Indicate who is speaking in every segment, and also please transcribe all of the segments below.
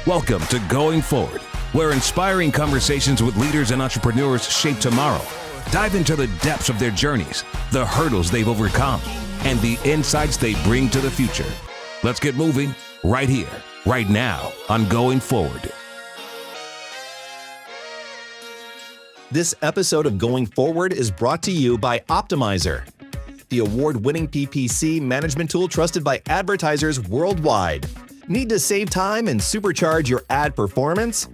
Speaker 1: Welcome to Going Forward, where inspiring conversations with leaders and entrepreneurs shape tomorrow. Dive into the depths of their journeys, the hurdles they've overcome, and the insights they bring to the future. Let's get moving right here, right now on Going Forward.
Speaker 2: This episode of Going Forward is brought to you by Optimizer, the award-winning PPC management tool trusted by advertisers worldwide. Need to save time and supercharge your ad performance?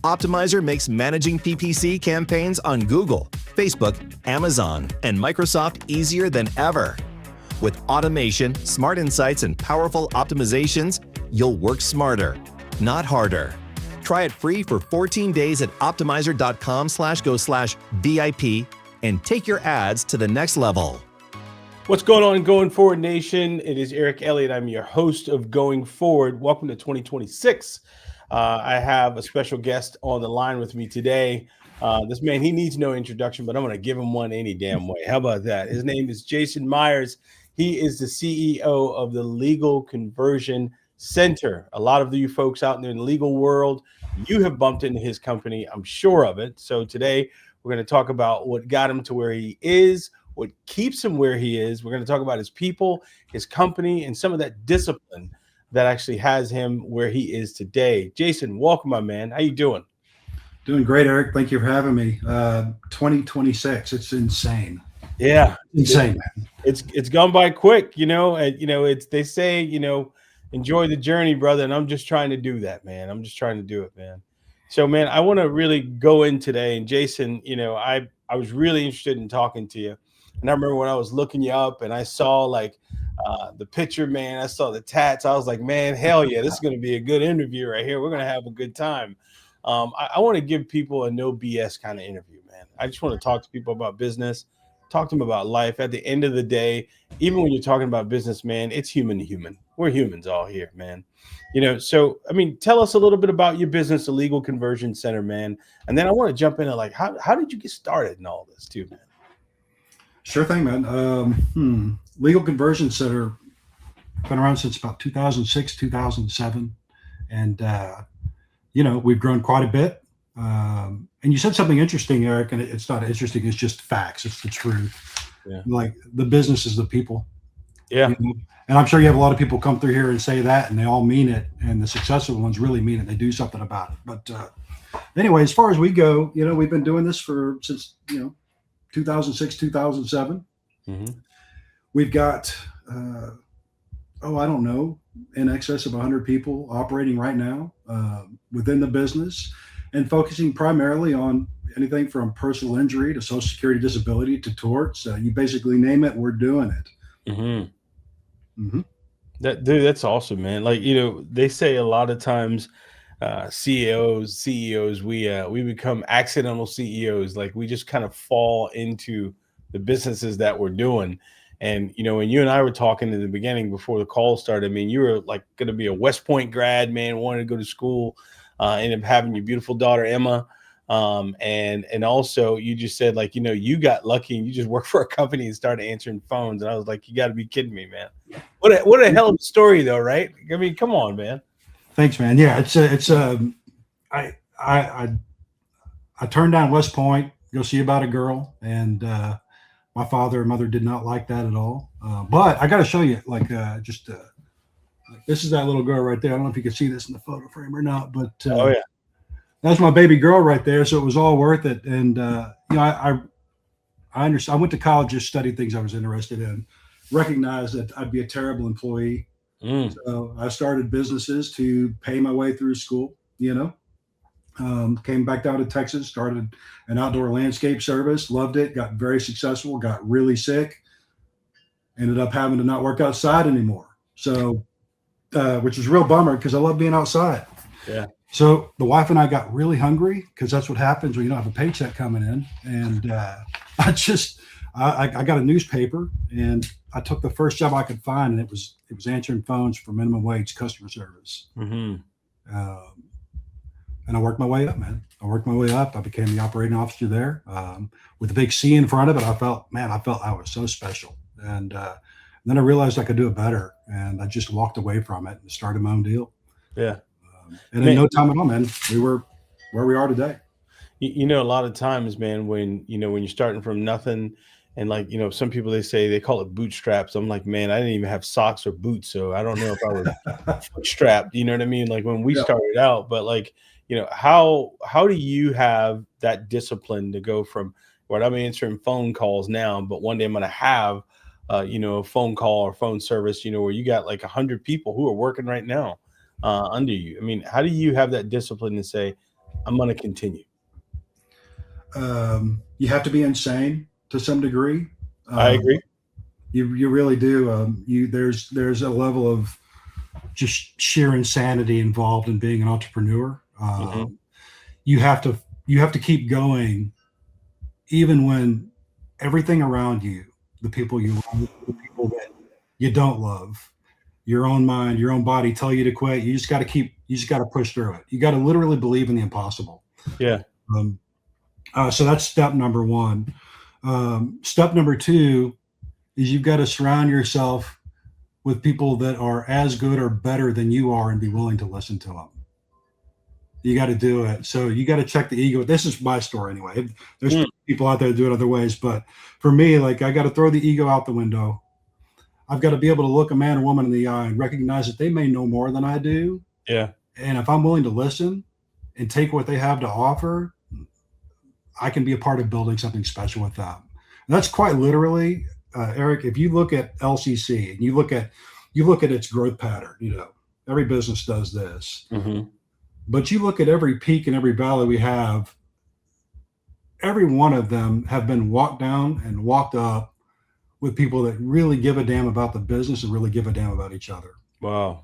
Speaker 2: Optimizer makes managing PPC campaigns on Google, Facebook, Amazon, and Microsoft easier than ever. With automation, smart insights, and powerful optimizations, you'll work smarter, not harder. Try it free for 14 days at optimizer.com/go/VIP and take your ads to the next level.
Speaker 3: What's going on, Going Forward Nation? It is Eric Elliott. I'm your host of Going Forward. Welcome to 2026. I have a special guest on the line with me today. This man, he needs no introduction, but I'm going to give him one any damn way. How about that? His name is Jason Myers. He is the CEO of the Legal Conversion Center. A lot of you folks out there in the legal world, you have bumped into his company. I'm sure of it. So today we're going to talk about what got him to where he is, what keeps him where he is. We're going to talk about his people, his company, and some of that discipline that actually has him where he is today. Jason, welcome, my man. How you doing?
Speaker 4: Doing great, Eric. Thank you for having me. 2026. It's insane.
Speaker 3: Yeah,
Speaker 4: insane, man.
Speaker 3: It's gone by quick, it's they say, enjoy the journey, brother. And I'm just trying to do that, man. I'm just trying to do it, man. So, man, I want to really go in today. And Jason, I was really interested in talking to you. And I remember when I was looking you up and I saw the picture, man, I saw the tats. I was like, man, hell yeah, this is going to be a good interview right here. We're going to have a good time. I want to give people a no BS kind of interview, man. I just want to talk to people about business, talk to them about life. At the end of the day, even when you're talking about business, man, it's human to human. We're humans all here, man. So, tell us a little bit about your business, the Legal Conversion Center, man. And then I want to jump into how did you get started in all this too, man?
Speaker 4: Sure thing, man. Legal Conversion Center, been around since about 2006, 2007. And, we've grown quite a bit. And you said something interesting, Eric, and it's not interesting. It's just facts. It's the truth. Yeah. Like the business is the people.
Speaker 3: Yeah.
Speaker 4: And I'm sure you have a lot of people come through here and say that, and they all mean it. And the successful ones really mean it. They do something about it. But anyway, as far as we go, we've been doing this since 2006, 2007. Mm-hmm. We've got, in excess of 100 people operating right now within the business and focusing primarily on anything from personal injury to Social Security disability to torts. You basically name it, we're doing it.
Speaker 3: Mm-hmm. Mm-hmm. That's awesome, man. They say a lot of times CEOs, we become accidental CEOs. Like we just kind of fall into the businesses that we're doing. And, when you and I were talking in the beginning before the call started, you were like going to be a West Point grad, man, wanted to go to school, ended up having your beautiful daughter, Emma. And also you just said you got lucky and you just worked for a company and started answering phones. And I was like, you got to be kidding me, man. What a hell of a story though, right? Come on, man.
Speaker 4: Thanks, man. Yeah, I turned down West Point, go see about a girl, and my father and mother did not like that at all. But I got to show you, this is that little girl right there. I don't know if you can see this in the photo frame or not, but
Speaker 3: oh yeah,
Speaker 4: that's my baby girl right there. So it was all worth it. And I understand. I went to college, just studied things I was interested in, recognized that I'd be a terrible employee. So I started businesses to pay my way through school, came back down to Texas, started an outdoor landscape service, loved it, got very successful, got really sick, ended up having to not work outside anymore. So, which is a real bummer because I love being outside.
Speaker 3: Yeah.
Speaker 4: So the wife and I got really hungry because that's what happens when you don't have a paycheck coming in. And I got a newspaper and I took the first job I could find, and it was answering phones for minimum wage customer service. Mm-hmm. And I worked my way up, man. I became the operating officer there with a big C in front of it. I felt I was so special. And then I realized I could do it better. And I just walked away from it and started my own deal.
Speaker 3: Yeah.
Speaker 4: And in no time at all, man, we were where we are today.
Speaker 3: You know, a lot of times, man, when when you're starting from nothing, and like some people, they say they call it bootstraps. I'm like, man, I didn't even have socks or boots, so I don't know if I was foot strapped. You know what I mean? Like when we
Speaker 4: Yeah.
Speaker 3: started out, but like how do you have that discipline to go from what I'm answering phone calls now, but one day I'm going to have a phone call or phone service, where you got like 100 people who are working right now under you. I mean, how do you have that discipline to say, I'm going to continue?
Speaker 4: You have to be insane to some degree.
Speaker 3: I agree.
Speaker 4: You really do. There's a level of just sheer insanity involved in being an entrepreneur.
Speaker 3: Mhm.
Speaker 4: You have to keep going, even when everything around you, the people you love, the people that you don't love, your own mind, your own body tell you to quit. You just got to keep. You just got to push through it. You got to literally believe in the impossible.
Speaker 3: Yeah.
Speaker 4: So that's step number one. Step number two is you've got to surround yourself with people that are as good or better than you are and be willing to listen to them. You got to do it. So you got to check the ego. This is my story anyway. There's people out there that do it other ways, but for me, like, I got to throw the ego out the window. I've got to be able to look a man or woman in the eye and recognize that they may know more than I do.
Speaker 3: Yeah.
Speaker 4: And if I'm willing to listen and take what they have to offer, I can be a part of building something special with them. And that's quite literally, Eric. If you look at LCC and you look at its growth pattern, every business does this.
Speaker 3: Mm-hmm.
Speaker 4: But you look at every peak and every valley we have, every one of them have been walked down and walked up with people that really give a damn about the business and really give a damn about each other.
Speaker 3: Wow.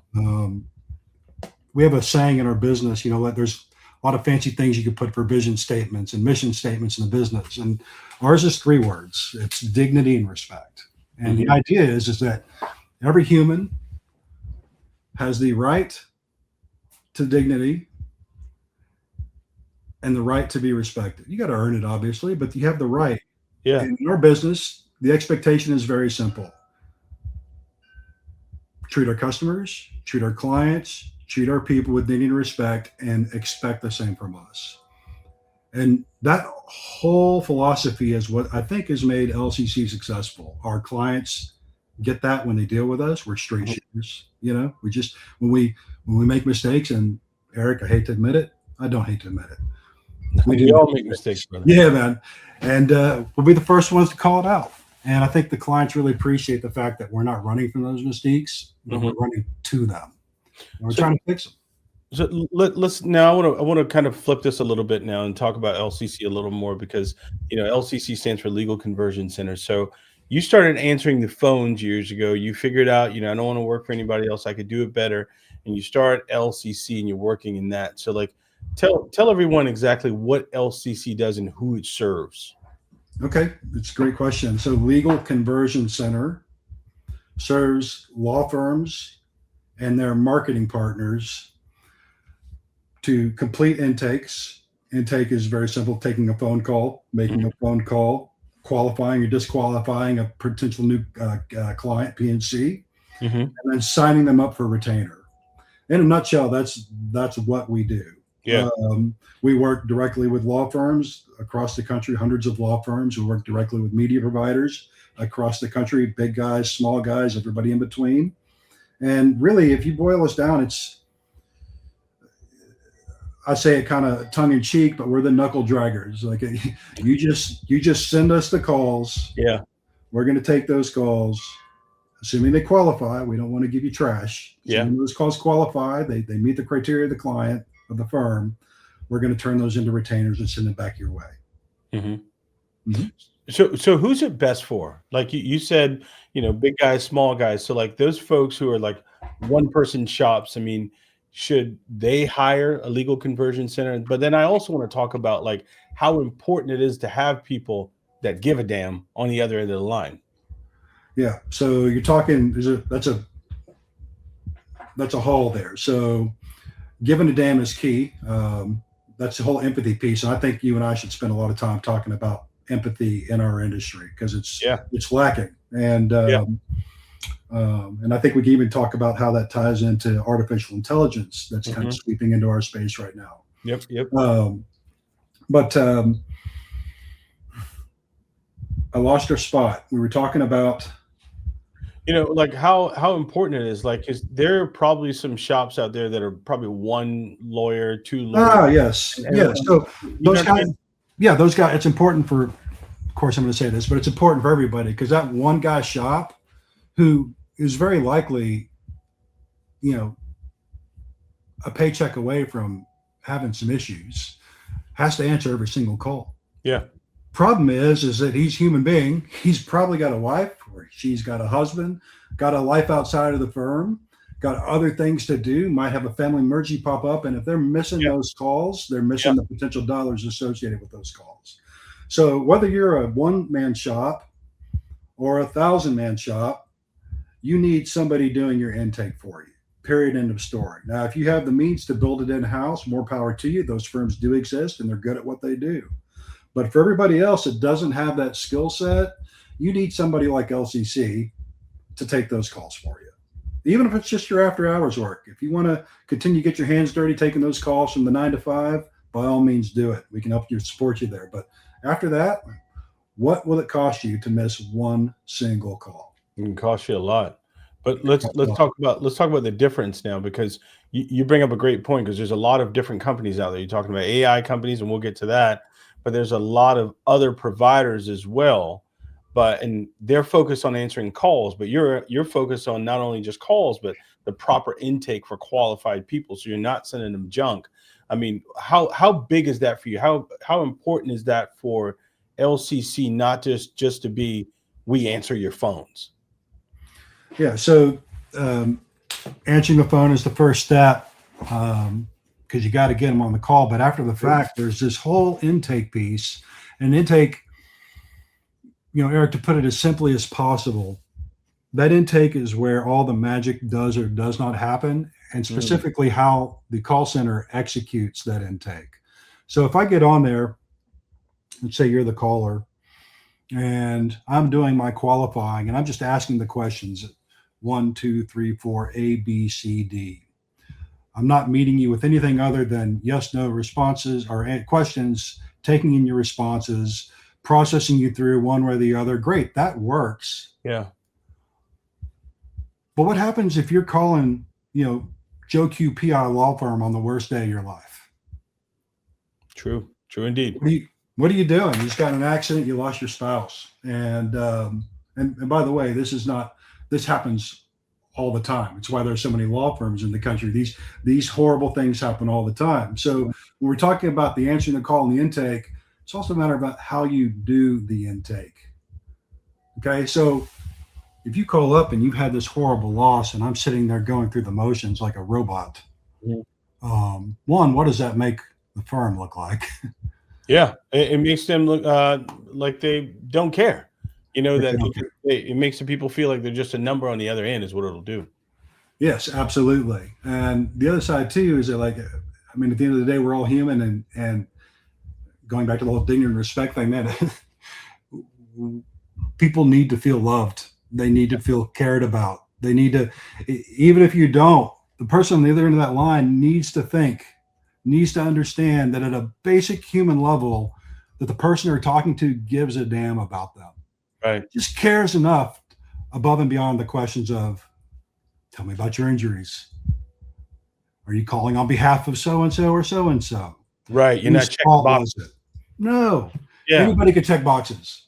Speaker 4: We have a saying in our business, that there's a lot of fancy things you could put for vision statements and mission statements in the business. And ours is 3 words. It's dignity and respect. And the idea is that every human has the right to dignity and the right to be respected. You got to earn it, obviously, but you have the right.
Speaker 3: Yeah.
Speaker 4: And in our business, the expectation is very simple. Treat our customers, treat our clients, treat our people with dignity and respect, and expect the same from us. And that whole philosophy is what I think has made LCC successful. Our clients get that when they deal with us. We're straight shooters. We just, when we make mistakes, and Eric, I hate to admit it, I don't hate to admit it.
Speaker 3: We all make mistakes, brother.
Speaker 4: Yeah, man. And we'll be the first ones to call it out. And I think the clients really appreciate the fact that we're not running from those mistakes, but we're running to them. And we're trying to fix them.
Speaker 3: So let's now. I want to kind of flip this a little bit now and talk about LCC a little more, because LCC stands for Legal Conversion Center. So you started answering the phones years ago. You figured out, I don't want to work for anybody else. I could do it better. And you start LCC and you're working in that. So like, tell everyone exactly what LCC does and who it serves.
Speaker 4: Okay, it's a great question. So Legal Conversion Center serves law firms and their marketing partners to complete intakes. Intake is very simple: taking a phone call, making a phone call, qualifying or disqualifying a potential new client, PNC, and then signing them up for retainer. In a nutshell, that's what we do.
Speaker 3: Yeah.
Speaker 4: We work directly with law firms across the country, hundreds of law firms. We work directly with media providers across the country, big guys, small guys, everybody in between. And really, if you boil us down, I say it kind of tongue in cheek, but we're the knuckle draggers. Like, you just send us the calls.
Speaker 3: Yeah.
Speaker 4: We're going to take those calls, assuming they qualify. We don't want to give you trash.
Speaker 3: Yeah.
Speaker 4: Assuming those calls qualify, they meet the criteria of the client, of the firm. We're going to turn those into retainers and send them back your way.
Speaker 3: Mm-hmm. Mm-hmm. So who's it best for? Like you said, big guys, small guys. So like those folks who are like one person shops, I mean, should they hire a legal conversion center? But then I also want to talk about like how important it is to have people that give a damn on the other end of the line.
Speaker 4: Yeah. So you're talking, that's a haul there. So giving a damn is key. That's the whole empathy piece. And I think you and I should spend a lot of time talking about empathy in our industry, because it's lacking. And And I think we can even talk about how that ties into artificial intelligence that's kind of sweeping into our space right now.
Speaker 3: Yep.
Speaker 4: But I lost our spot. We were talking about,
Speaker 3: like how important it is. Like, is there probably some shops out there that are probably one lawyer, two lawyers?
Speaker 4: yes. So those guys, those guys, it's important for, of course, I'm going to say this, but it's important for everybody, because that one guy shop who is very likely, a paycheck away from having some issues, has to answer every single call.
Speaker 3: Yeah.
Speaker 4: Problem is that he's a human being. He's probably got a wife, or she's got a husband, got a life outside of the firm, got other things to do, might have a family emergency pop up. And if they're missing those calls, they're missing the potential dollars associated with those calls. So whether you're a one-man shop or a 1,000-man shop, you need somebody doing your intake for you. Period. End of story. Now, if you have the means to build it in-house, more power to you. Those firms do exist, and they're good at what they do. But for everybody else that doesn't have that skill set, you need somebody like LCC to take those calls for you. Even if it's just your after-hours work. If you want to continue to get your hands dirty taking those calls from the 9 to 5, by all means do it. We can help you, support you there. But after that, what will it cost you to miss one single call?
Speaker 3: It can cost you a lot. But let's talk about the difference now, because you bring up a great point, because there's a lot of different companies out there. You're talking about AI companies, and we'll get to that. But there's a lot of other providers as well. And they're focused on answering calls, but you're focused on not only just calls, but the proper intake for qualified people. So you're not sending them junk. I mean, how big is that for you? How important is that for LCC, not just to be, we answer your phones?
Speaker 4: Yeah. So answering the phone is the first step, because you got to get them on the call. But after the fact, there's this whole intake piece. And intake, Eric, to put it as simply as possible, that intake is where all the magic does or does not happen, and specifically how the call center executes that intake. So if I get on there, let's say you're the caller, and I'm doing my qualifying, and I'm just asking the questions 1, 2, 3, 4, A, B, C, D. I'm not meeting you with anything other than yes, no responses or questions, taking in your responses, processing you through one way or the other. Great, that works.
Speaker 3: Yeah.
Speaker 4: But what happens if you're calling, Joe Q PI law firm on the worst day of your life?
Speaker 3: True indeed.
Speaker 4: What are you doing? You just got in an accident, you lost your spouse. And by the way, this happens all the time. It's why there's so many law firms in the country. These horrible things happen all the time. So when we're talking about the answering the call and the intake, it's also a matter about how you do the intake. Okay. So if you call up and you've had this horrible loss, and I'm sitting there going through the motions like a robot, one, what does that make the firm look like?
Speaker 3: Yeah, it makes them look like they don't care. It makes the people feel like they're just a number on the other end is what it'll do.
Speaker 4: Yes, absolutely. And the other side too is that, at the end of the day, we're all human, and going back to the whole dignity and respect thing, man, people need to feel loved. They need to feel cared about. They need to, even if you don't, the person on the other end of that line needs to understand that at a basic human level, that the person they're talking to gives a damn about them.
Speaker 3: Right.
Speaker 4: Just cares enough above and beyond the questions of, tell me about your injuries. Are you calling on behalf of so-and-so or so-and-so?
Speaker 3: Right. You're not checking boxes.
Speaker 4: No. Yeah. Anybody can check boxes.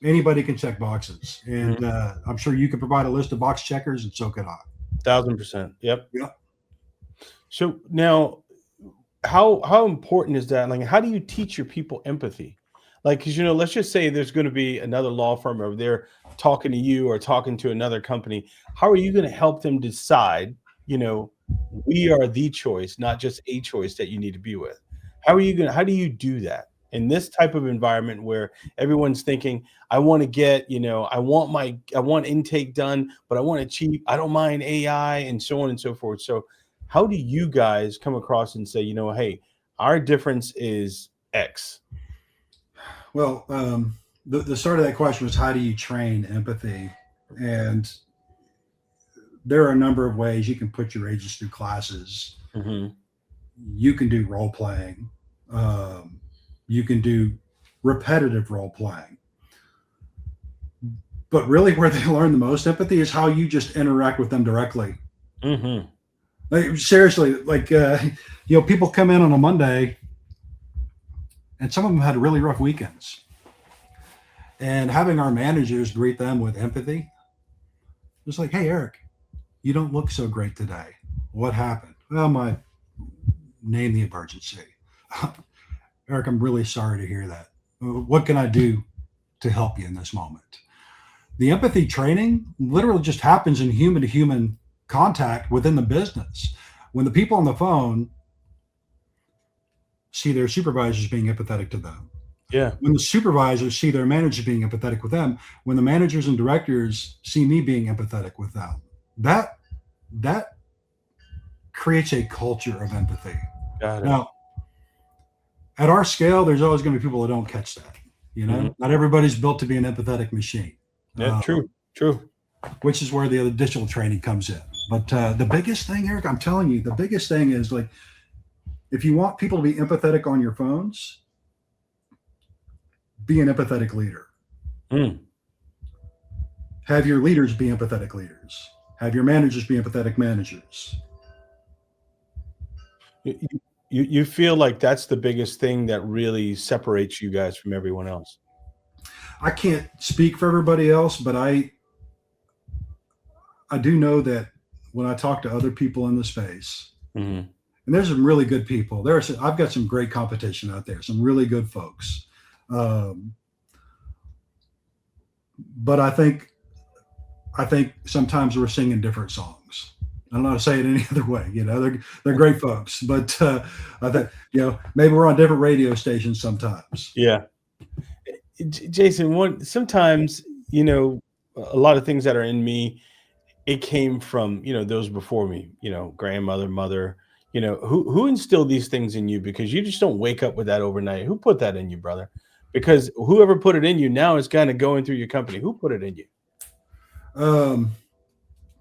Speaker 4: And I'm sure you could provide a list of box checkers, and so could I.
Speaker 3: 1,000%. Yep. So now, how important is that? Like, how do you teach your people empathy? Because, let's just say there's going to be another law firm over there talking to you or talking to another company. How are you going to help them decide, we are the choice, not just a choice that you need to be with? How do you do that in this type of environment where everyone's thinking, I want to get, I want intake done, but I want it cheap. I don't mind AI and so on and so forth. So how do you guys come across and say, hey, our difference is X?
Speaker 4: Well, the start of that question was, how do you train empathy? And there are a number of ways you can put your agents through classes.
Speaker 3: Mm-hmm.
Speaker 4: You can do role playing. You can do repetitive role playing. But really where they learn the most empathy is how you just interact with them directly.
Speaker 3: Mm-hmm.
Speaker 4: Like, seriously, like, people come in on a Monday and some of them had really rough weekends. And having our managers greet them with empathy, it's like, hey, Eric, you don't look so great today. What happened? Well, name the emergency. Eric, I'm really sorry to hear that. What can I do to help you in this moment? The empathy training literally just happens in human to human contact within the business. When the people on the phone see their supervisors being empathetic to them.
Speaker 3: Yeah.
Speaker 4: When the supervisors see their managers being empathetic with them, when the managers and directors see me being empathetic with them, that creates a culture of empathy.
Speaker 3: Got it.
Speaker 4: Now, at our scale, there's always going to be people that don't catch that.
Speaker 3: Mm-hmm.
Speaker 4: Not everybody's built to be an empathetic machine.
Speaker 3: Yeah, true.
Speaker 4: Which is where the additional training comes in. But the biggest thing, Eric, I'm telling you, the biggest thing is, like, if you want people to be empathetic on your phones, be an empathetic leader. Have your leaders be empathetic leaders. Have your managers be empathetic managers.
Speaker 3: You feel like that's the biggest thing that really separates you guys from everyone else?
Speaker 4: I can't speak for everybody else, but I do know that when I talk to other people in the space,
Speaker 3: mm-hmm.
Speaker 4: and there's some really good people. I've got some great competition out there, some really good folks. But I think sometimes we're singing different songs. I don't know how to say it any other way. They're great folks, but I think, maybe we're on different radio stations sometimes.
Speaker 3: Yeah. Jason, sometimes, a lot of things that are in me, it came from, those before me, grandmother, mother, who instilled these things in you? Because you just don't wake up with that overnight. Who put that in you, brother? Because whoever put it in you now is kind of going through your company. Who put it in you?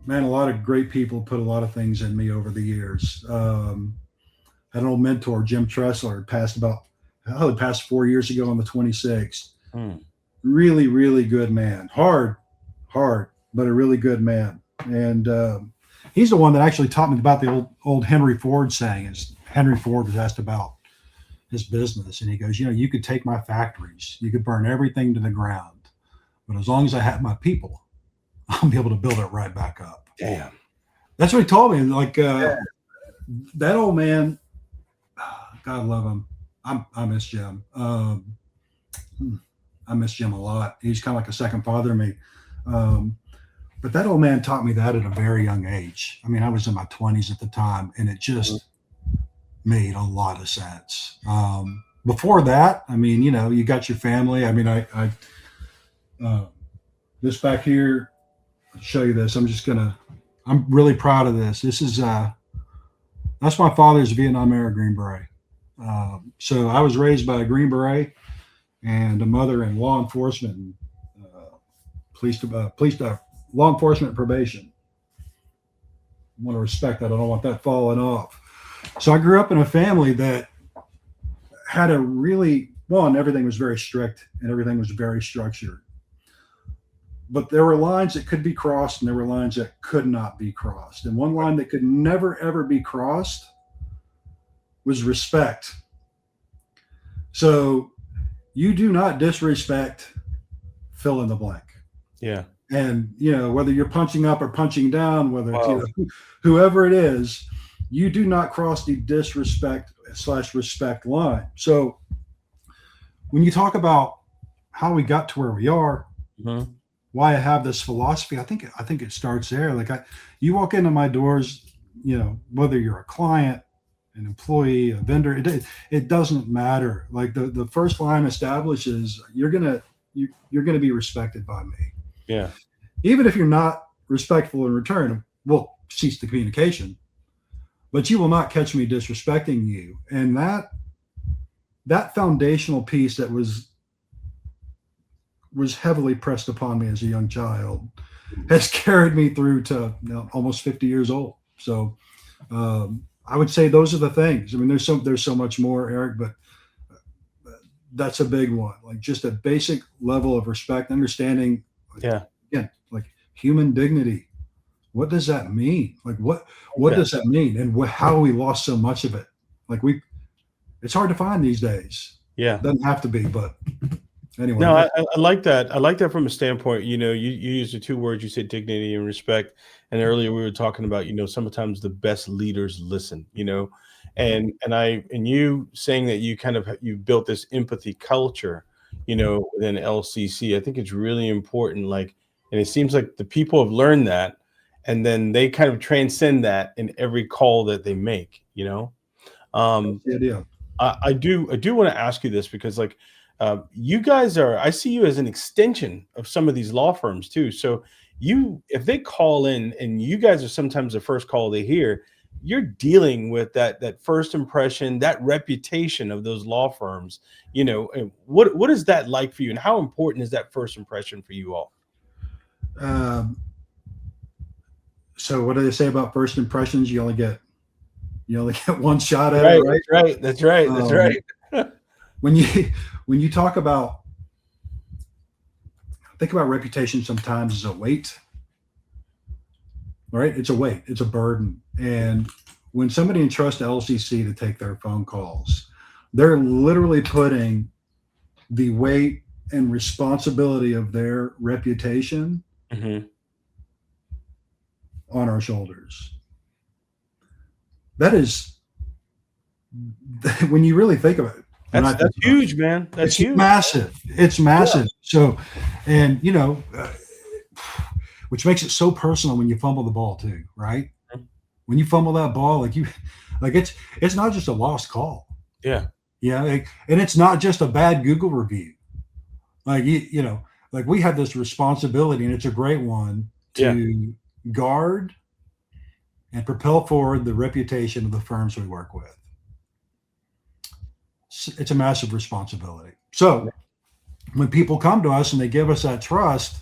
Speaker 4: Man, a lot of great people put a lot of things in me over the years. I had an old mentor, Jim Tressler, passed 4 years ago on the 26th. Really, really good man. Hard, but a really good man. And he's the one that actually taught me about the old Henry Ford saying. Is Henry Ford was asked about his business, and he goes, you could take my factories, you could burn everything to the ground, but as long as I have my people, I'll be able to build it right back up.
Speaker 3: Damn.
Speaker 4: That's what he told me. Like, that old man, God love him. I miss Jim. I miss Jim a lot. He's kind of like a second father to me. But that old man taught me that at a very young age. I mean, I was in my 20s at the time, and it just made a lot of sense. Before that, I mean, you got your family. I mean, I this back here, I'll show you this. I'm really proud of this. This is, that's my father's Vietnam era Green Beret. So I was raised by a Green Beret and a mother in law enforcement, and, law enforcement and probation. I want to respect that. I don't want that falling off. So I grew up in a family that had everything was very strict and everything was very structured. But there were lines that could be crossed and there were lines that could not be crossed. And one line that could never, ever be crossed was respect. So you do not disrespect fill in the blank.
Speaker 3: Yeah.
Speaker 4: And, whether you're punching up or punching down, whether it's whoever it is, you do not cross the disrespect/respect line. So when you talk about how we got to where we are, why I have this philosophy, I think it starts there. Like you walk into my doors, whether you're a client, an employee, a vendor, it doesn't matter. Like the first line establishes you're gonna be respected by me.
Speaker 3: Yeah.
Speaker 4: Even if you're not respectful in return, we'll cease the communication. But you will not catch me disrespecting you. And that foundational piece that was heavily pressed upon me as a young child has carried me through to almost 50 years old. So I would say those are the things. I mean, there's so much more, Eric, but that's a big one. Like just a basic level of respect, understanding.
Speaker 3: Yeah.
Speaker 4: Again, like human dignity. What does that mean? Like what does that mean? And how we lost so much of it? Like it's hard to find these days.
Speaker 3: Yeah.
Speaker 4: Doesn't have to be, but anyway.
Speaker 3: No, I like that. I like that from a standpoint, you used the two words, you said dignity and respect. And earlier we were talking about, sometimes the best leaders listen, and you saying that you built this empathy culture, within LCC. I think it's really important. Like, and it seems like the people have learned that, and then they kind of transcend that in every call that they make,
Speaker 4: That's the idea.
Speaker 3: I do want to ask you this because like you guys I see you as an extension of some of these law firms too. So if they call in and you guys are sometimes the first call they hear, you're dealing with that first impression, that reputation of those law firms, and what is that like for you, and how important is that first impression for you all?
Speaker 4: Um, so what do they say about first impressions? You only get one shot at it, right?
Speaker 3: That's right.
Speaker 4: When you talk about, think about reputation sometimes as a weight, right? It's a weight, it's a burden. And when somebody entrusts LCC to take their phone calls, they're literally putting the weight and responsibility of their reputation
Speaker 3: Mm-hmm.
Speaker 4: on our shoulders. That is, when you really think of it,
Speaker 3: That's huge, man. That's huge.
Speaker 4: Massive. It's massive. Yeah. So, and which makes it so personal when you fumble the ball too, right? Mm-hmm. When you fumble that ball, it's not just a lost call.
Speaker 3: Yeah.
Speaker 4: Yeah. And it's not just a bad Google review. Like, like we have this responsibility, and it's a great one to guard and propel forward the reputation of the firms we work with. It's a massive responsibility. So when people come to us and they give us that trust,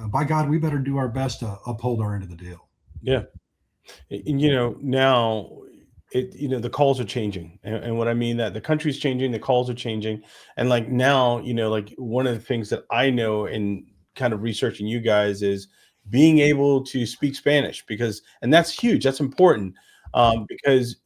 Speaker 4: by God, we better do our best to uphold our end of the deal.
Speaker 3: Yeah. And, now the calls are changing. And what I mean that the country's changing, the calls are changing. And like now, like one of the things that I know in kind of researching you guys is being able to speak Spanish, and that's huge. That's important because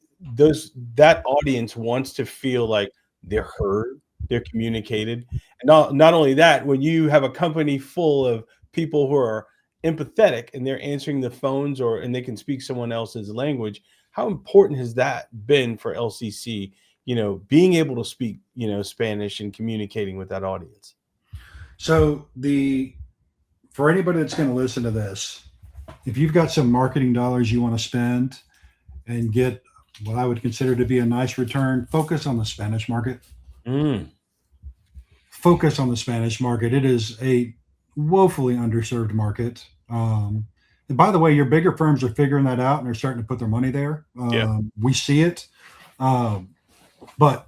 Speaker 3: that audience wants to feel like they're heard, they're communicated. And not only that, when you have a company full of people who are empathetic and they're answering the phones and they can speak someone else's language, how important has that been for LCC, being able to speak, Spanish and communicating with that audience?
Speaker 4: So for anybody that's going to listen to this, if you've got some marketing dollars you want to spend and get what I would consider to be a nice return, focus on the Spanish market. Focus on the Spanish market. It is a woefully underserved market. And by the way, your bigger firms are figuring that out and they're starting to put their money there. We see it. But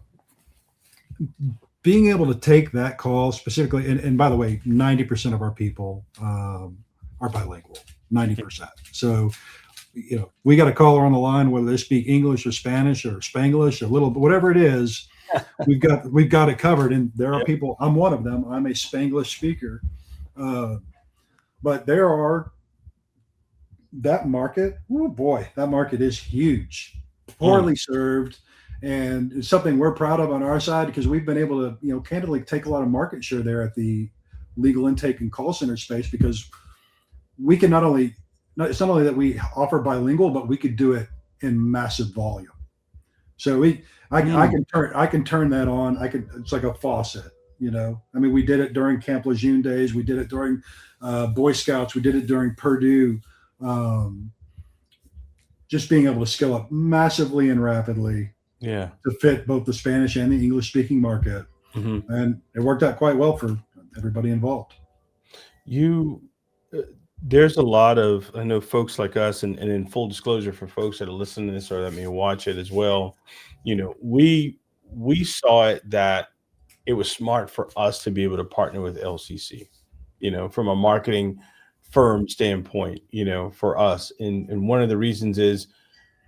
Speaker 4: being able to take that call specifically, and by the way, 90% of our people are bilingual, 90%. So, we got a caller on the line, whether they speak English or Spanish or Spanglish or whatever it is, we've got it covered. And there are people, I'm one of them. I'm a Spanglish speaker. But there are that market. Oh boy, that market is huge, poorly served. And it's something we're proud of on our side because we've been able to, candidly take a lot of market share there at the legal intake and call center space because we can it's not only that we offer bilingual, but we could do it in massive volume. So I can turn that on. It's like a faucet, I mean, we did it during Camp Lejeune days. We did it during Boy Scouts. We did it during Purdue. Just being able to scale up massively and rapidly to fit both the Spanish and the English speaking market. Mm-hmm. And it worked out quite well for everybody involved.
Speaker 3: There's a lot of, I know folks like us, and in full disclosure for folks that are listening to this or that may watch it as well, we saw it that it was smart for us to be able to partner with LCC, from a marketing firm standpoint, for us. And one of the reasons is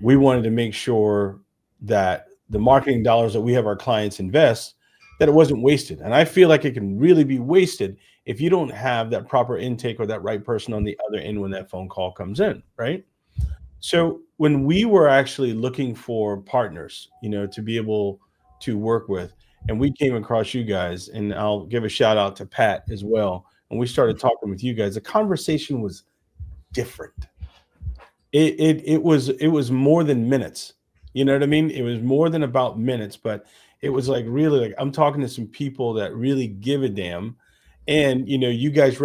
Speaker 3: we wanted to make sure that the marketing dollars that we have our clients invest, that it wasn't wasted. And I feel like it can really be wasted if you don't have that proper intake or that right person on the other end when that phone call comes in, right? So when we were actually looking for partners, to be able to work with, and we came across you guys, and I'll give a shout out to Pat as well. And we started talking with you guys. The conversation was different. It was more than minutes. You know what I mean? It was more than about minutes, but it was like really like I'm talking to some people that really give a damn. And you guys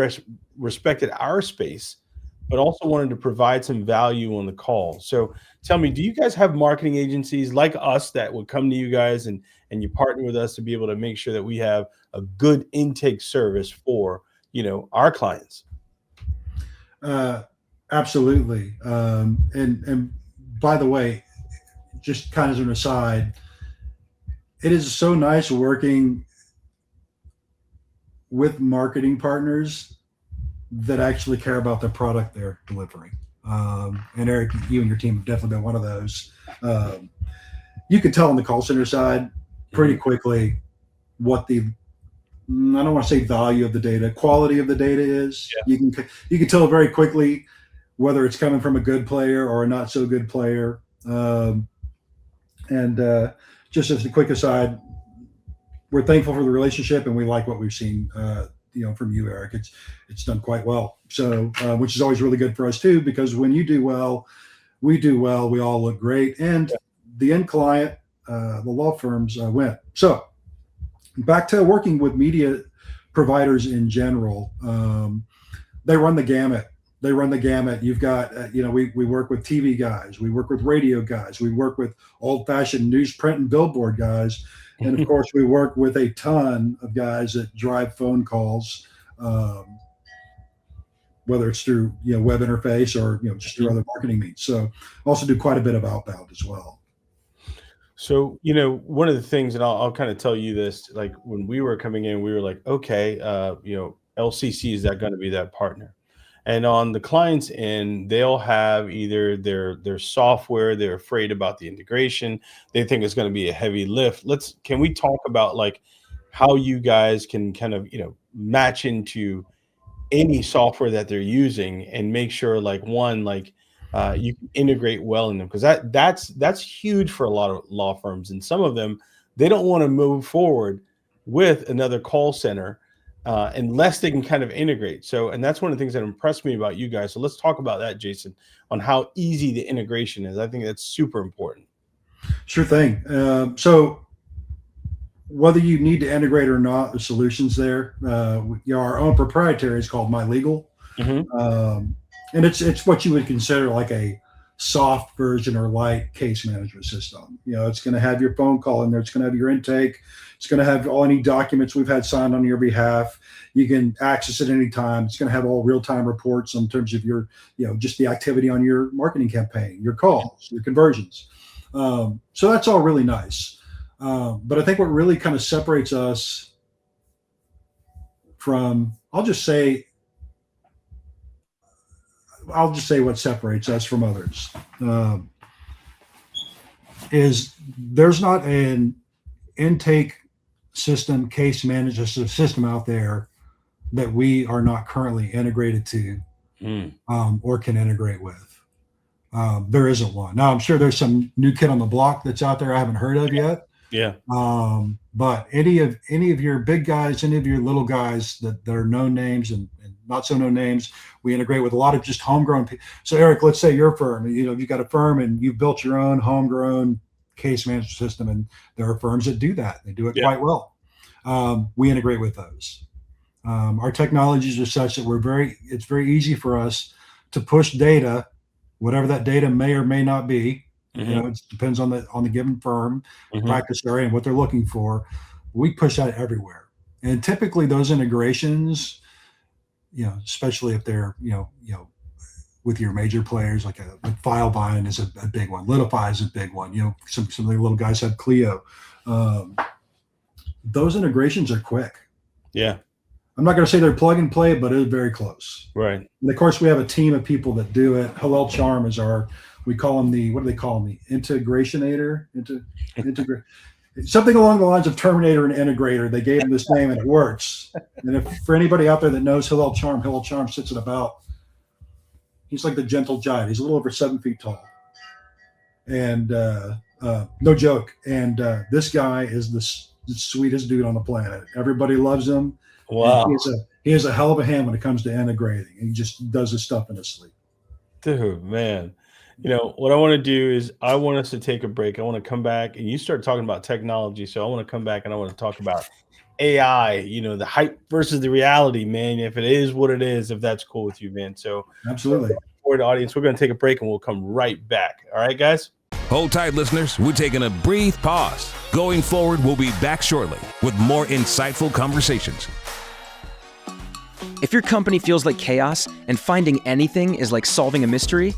Speaker 3: respected our space, but also wanted to provide some value on the call. So tell me, do you guys have marketing agencies like us that would come to you guys and you partner with us to be able to make sure that we have a good intake service for our clients?
Speaker 4: Absolutely. And by the way, just kind of as an aside, it is so nice working with marketing partners that actually care about the product they're delivering. And Eric, you and your team have definitely been one of those. You can tell on the call center side pretty quickly what the, I don't want to say value of the data, quality of the data is. Yeah. You can tell very quickly whether it's coming from a good player or a not so good player. And just as a quick aside, we're thankful for the relationship and we like what we've seen, from you, Eric. It's done quite well. So, which is always really good for us too, because when you do well, we do well, we all look great. And the end client, the law firms win. So back to working with media providers in general. They run the gamut. You've got, we work with TV guys, we work with radio guys, we work with old-fashioned newsprint and billboard guys, and of course we work with a ton of guys that drive phone calls, whether it's through web interface or just through other marketing means. So also do quite a bit of outbound as well.
Speaker 3: So one of the things, and I'll kind of tell you this, like when we were coming in, we were like, okay, LCC, is that going to be that partner? And on the client's end, they'll have either their software, they're afraid about the integration, they think it's going to be a heavy lift. Can we talk about like how you guys can kind of match into any software that they're using and make sure like you can integrate well in them, because that's huge for a lot of law firms, and some of them, they don't want to move forward with another call center unless they can kind of integrate. So, and that's one of the things that impressed me about you guys. So let's talk about that, Jason, on how easy the integration is. I think that's super important.
Speaker 4: Sure thing. So whether you need to integrate or not, the solution's there. Our own proprietary is called My Legal. Mm-hmm. And it's what you would consider like a soft version or light case management system. It's going to have your phone call in there. It's going to have your intake. It's going to have all any documents we've had signed on your behalf. You can access it anytime. It's going to have all real-time reports in terms of your, just the activity on your marketing campaign, your calls, your conversions. So that's all really nice. But I think what really kind of separates us from, I'll just say what separates us from others is there's not an intake system, case management system out there that we are not currently integrated to or can integrate with. There isn't one. Now, I'm sure there's some new kid on the block that's out there I haven't heard of yet.
Speaker 3: Yeah.
Speaker 4: But any of your big guys, any of your little guys that are known names and not so known names, we integrate with a lot of just homegrown people. So Eric, let's say your firm, you've got a firm and you've built your own homegrown case management system, and there are firms that do that. They do it quite well. We integrate with those. Our technologies are such that it's very easy for us to push data, whatever that data may or may not be. Mm-hmm. It depends on the given firm, practice area, and what they're looking for. We push that everywhere, and typically those integrations, especially if they're with your major players, like FileVine is a big one, Litify is a big one. Some of the little guys have Clio. Those integrations are quick.
Speaker 3: Yeah.
Speaker 4: I'm not going to say they're plug and play, but it's very close.
Speaker 3: Right.
Speaker 4: And of course, we have a team of people that do it. Hillel Charm is we call him what do they call him? The integrationator? Something along the lines of Terminator and Integrator. They gave him this name and it works. And for anybody out there that knows Hillel Charm sits at he's like the gentle giant. He's a little over 7 feet tall. And no joke. And this guy is the sweetest dude on the planet. Everybody loves him.
Speaker 3: Wow.
Speaker 4: He has a hell of a hand when it comes to integrating. He just does his stuff in his sleep.
Speaker 3: Dude, man. What I want to do is I want us to take a break. I want to come back and you start talking about technology. So I want to come back and I want to talk about AI, the hype versus the reality, man. If it is what it is, if that's cool with you, man. So
Speaker 4: absolutely.
Speaker 3: For the audience, we're going to take a break and we'll come right back. All right, guys?
Speaker 1: Hold tight, listeners. We're taking a brief pause. Going forward, we'll be back shortly with more insightful conversations.
Speaker 5: If your company feels like chaos and finding anything is like solving a mystery,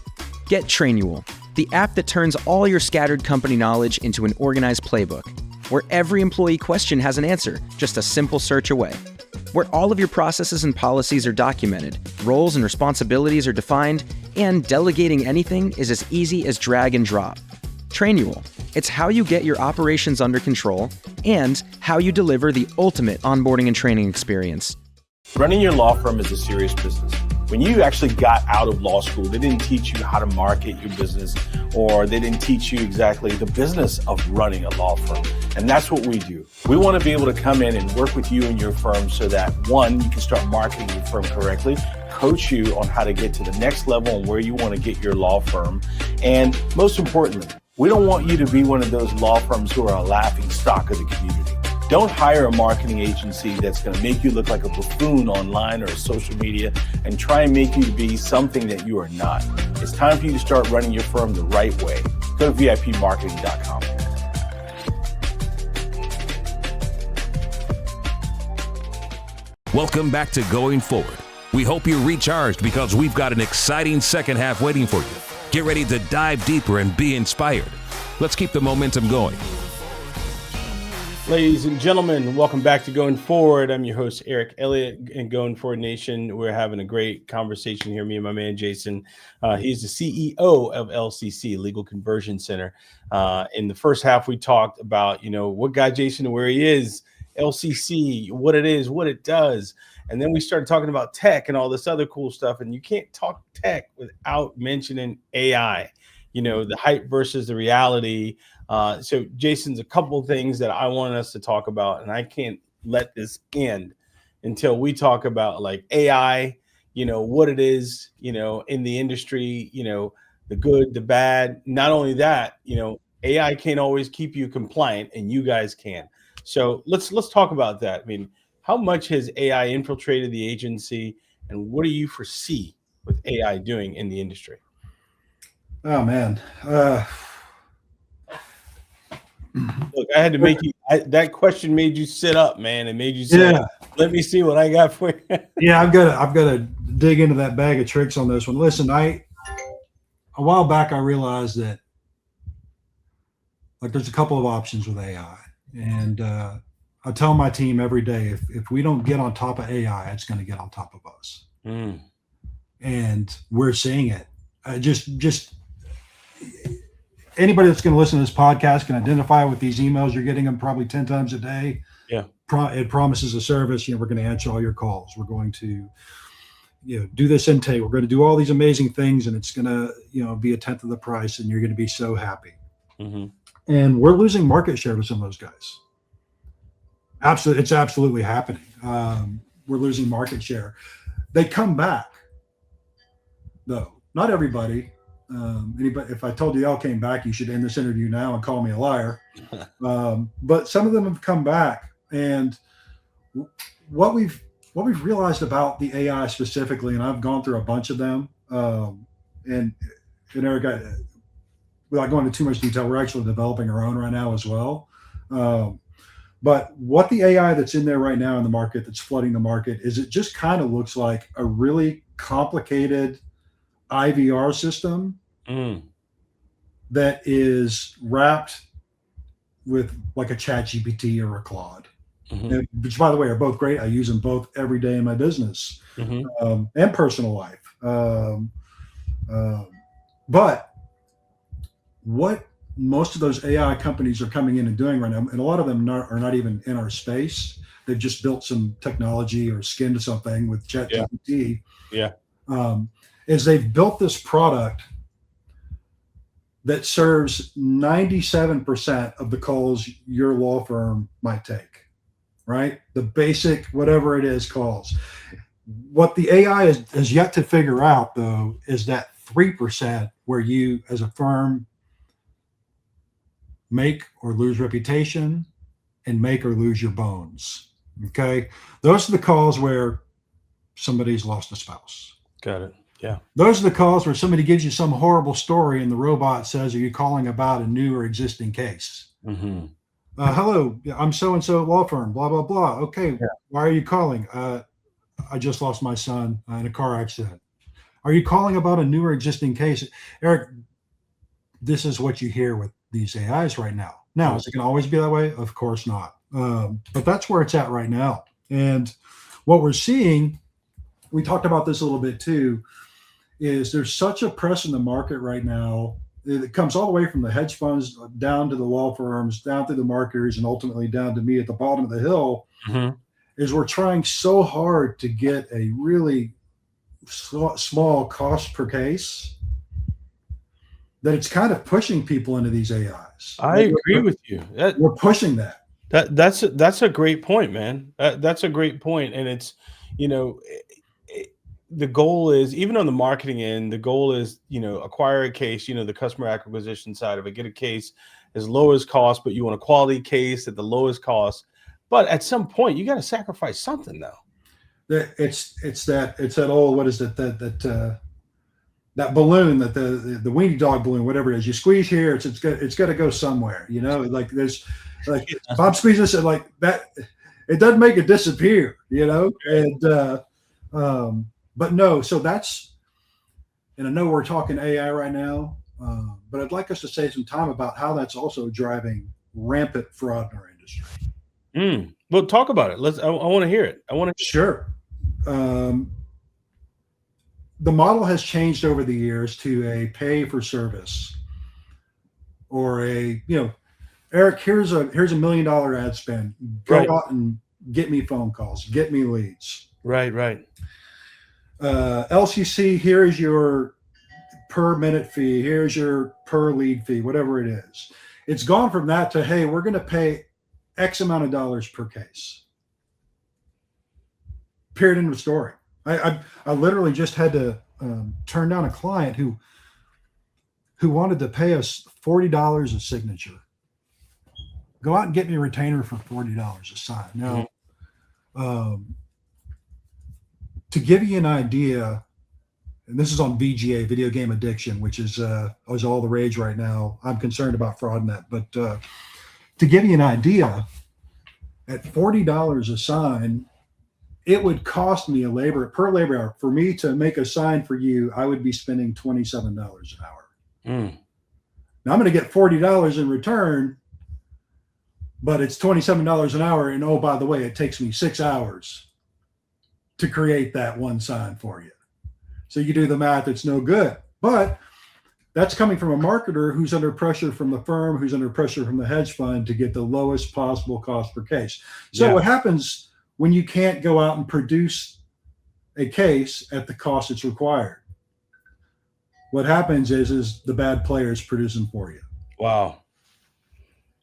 Speaker 5: get Trainual, the app that turns all your scattered company knowledge into an organized playbook, where every employee question has an answer, just a simple search away. Where all of your processes and policies are documented, roles and responsibilities are defined, and delegating anything is as easy as drag and drop. Trainual, it's how you get your operations under control and how you deliver the ultimate onboarding and training experience.
Speaker 3: Running your law firm is a serious business. When you actually got out of law school, they didn't teach you how to market your business, or they didn't teach you exactly the business of running a law firm. And that's what we do. We want to be able to come in and work with you and your firm so that, one, you can start marketing your firm correctly, coach you on how to get to the next level and where you want to get your law firm. And most importantly, we don't want you to be one of those law firms who are a laughing stock of the community. Don't hire a marketing agency that's going to make you look like a buffoon online or social media and try and make you to be something that you are not. It's time for you to start running your firm the right way. Go to VIPmarketing.com.
Speaker 1: Welcome back to Going Forward. We hope you're recharged because we've got an exciting second half waiting for you. Get ready to dive deeper and be inspired. Let's keep the momentum going.
Speaker 3: Ladies and gentlemen, welcome back to Going Forward. I'm your host, Eric Elliott, and Going Forward Nation. We're having a great conversation here, me and my man, Jason. He's the CEO of LCC, Legal Conversion Center. In the first half, we talked about, what got Jason to where he is, LCC, what it is, what it does. And then we started talking about tech and all this other cool stuff. And you can't talk tech without mentioning AI, the hype versus the reality. So Jason's a couple of things that I want us to talk about, and I can't let this end until we talk about like AI, what it is, in the industry, the good, the bad. Not only that, AI can't always keep you compliant, and you guys can. So let's talk about that. I mean, how much has AI infiltrated the agency, and what do you foresee with AI doing in the industry?
Speaker 4: Oh man.
Speaker 3: Look, I had to make you. That question made you sit up, man. It made you say, yeah. Let me see what I got for you.
Speaker 4: Yeah, I've got to dig into that bag of tricks on this one. Listen, a while back I realized that there's a couple of options with AI, and I tell my team every day if we don't get on top of AI, it's going to get on top of us, and we're seeing it. Just anybody that's going to listen to this podcast can identify with these emails. You're getting them probably 10 times a day.
Speaker 3: Yeah.
Speaker 4: It promises a service. We're going to answer all your calls. We're going to, do this intake. We're going to do all these amazing things, and it's going to, be a tenth of the price, and you're going to be so happy. Mm-hmm. And we're losing market share to some of those guys. Absolutely. It's absolutely happening. We're losing market share. They come back though. Not everybody. Anybody, if I told you they all came back, you should end this interview now and call me a liar. But some of them have come back, and what we've realized about the AI specifically, and I've gone through a bunch of them, and Eric, without going into too much detail, we're actually developing our own right now as well. But what the AI that's in there right now in the market that's flooding the market is it just kind of looks like a really complicated IVR system that is wrapped with like a ChatGPT or a Claude. which, by the way, are both great. I use them both every day in my business and personal life. But what most of those AI companies are coming in and doing right now, and a lot of them are not even in our space. They've just built some technology or skinned something with ChatGPT. Is they've built this product that serves 97% of the calls your law firm might take, right? The basic, whatever it is, calls. What the AI has yet to figure out, though, is that 3% where you, as a firm, make or lose reputation and make or lose your bones. Okay. Those are the calls where somebody's lost a spouse.
Speaker 3: Got it. Yeah.
Speaker 4: Those are the calls where somebody gives you some horrible story and the robot says, are you calling about a new or existing case? Hello, I'm so-and-so law firm, blah, blah, blah. Okay. Yeah. Why are you calling? I just lost my son in a car accident. Are you calling about a new or existing case? Eric, this is what you hear with these AIs right now. Now, is it going to always be that way? Of course not. But that's where it's at right now. And what we're seeing, we talked about this a little bit too, is there's such a press in the market right now. It comes all the way from the hedge funds down to the law firms, down to the marketers, and ultimately down to me at the bottom of the hill, is we're trying so hard to get a really small cost per case that it's kind of pushing people into these AIs.
Speaker 3: I agree with you.
Speaker 4: We're pushing that.
Speaker 3: That's a great point, man. That's a great point. And it's, the goal is, even on the marketing end, the goal is, acquire a case, the customer acquisition side of it, get a case as low as cost, but you want a quality case at the lowest cost. But at some point, you got to sacrifice something, though.
Speaker 4: It's that old, what is it, that balloon, that the weenie dog balloon, whatever it is, you squeeze here, it's got to go somewhere, like there's like if I'm squeezing this, like that, it doesn't make it disappear, and but no, so that's, and I know we're talking AI right now, but I'd like us to save some time about how that's also driving rampant fraud in our industry.
Speaker 3: Well, talk about it. I want to hear it.
Speaker 4: Sure. The model has changed over the years to a pay for service, or Eric, here's a $1 million ad spend. Go out and get me phone calls, get me leads.
Speaker 3: Right.
Speaker 4: LCC, here's your per minute fee. Here's your per lead fee, whatever it is. It's gone from that to, hey, we're going to pay X amount of dollars per case. Period, end of story. I literally just had to turn down a client who wanted to pay us $40 a signature. Go out and get me a retainer for $40 a sign. Now, to give you an idea, and this is on VGA, video game addiction, which is all the rage right now. I'm concerned about fraud in that, but to give you an idea, at $40 a sign, it would cost me per labor hour for me to make a sign for you. I would be spending $27 an hour. Now I'm going to get $40 in return, but it's $27 an hour. And oh, by the way, it takes me 6 hours to create that one sign for you. So you do the math, it's no good. But that's coming from a marketer who's under pressure from the firm, who's under pressure from the hedge fund to get the lowest possible cost per case. So what happens when you can't go out and produce a case at the cost it's required? What happens is the bad players producing for you.
Speaker 3: Wow.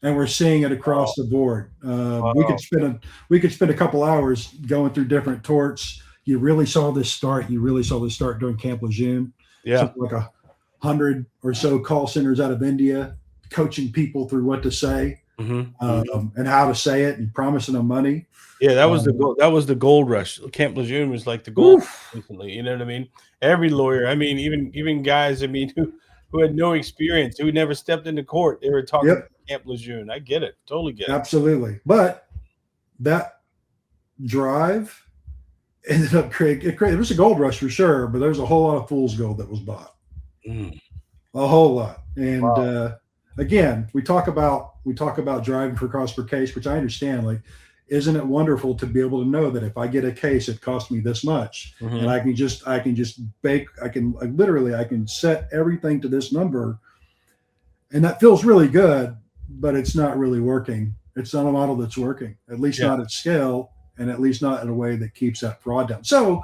Speaker 4: And we're seeing it across the board. We could spend a couple hours going through different torts. You really saw this start during Camp Lejeune.
Speaker 3: Yeah.
Speaker 4: Something like 100 or so call centers out of India, coaching people through what to say and how to say it, and promising them money.
Speaker 3: Yeah, that was the gold rush. Camp Lejeune was like the gold recently. You know what I mean? Every lawyer, even guys, who had no experience, who never stepped into court, they were talking about Camp Lejeune. I get it, totally get it.
Speaker 4: Absolutely, but that drive ended up creating. It was a gold rush for sure, but there's a whole lot of fool's gold that was bought. A whole lot, and again, we talk about driving for cost per case, which I understand. Like, isn't it wonderful to be able to know that if I get a case, it costs me this much, and I can just I can set everything to this number, and that feels really good, but it's not really working. It's not a model that's working, at least not at scale, and at least not in a way that keeps that fraud down. So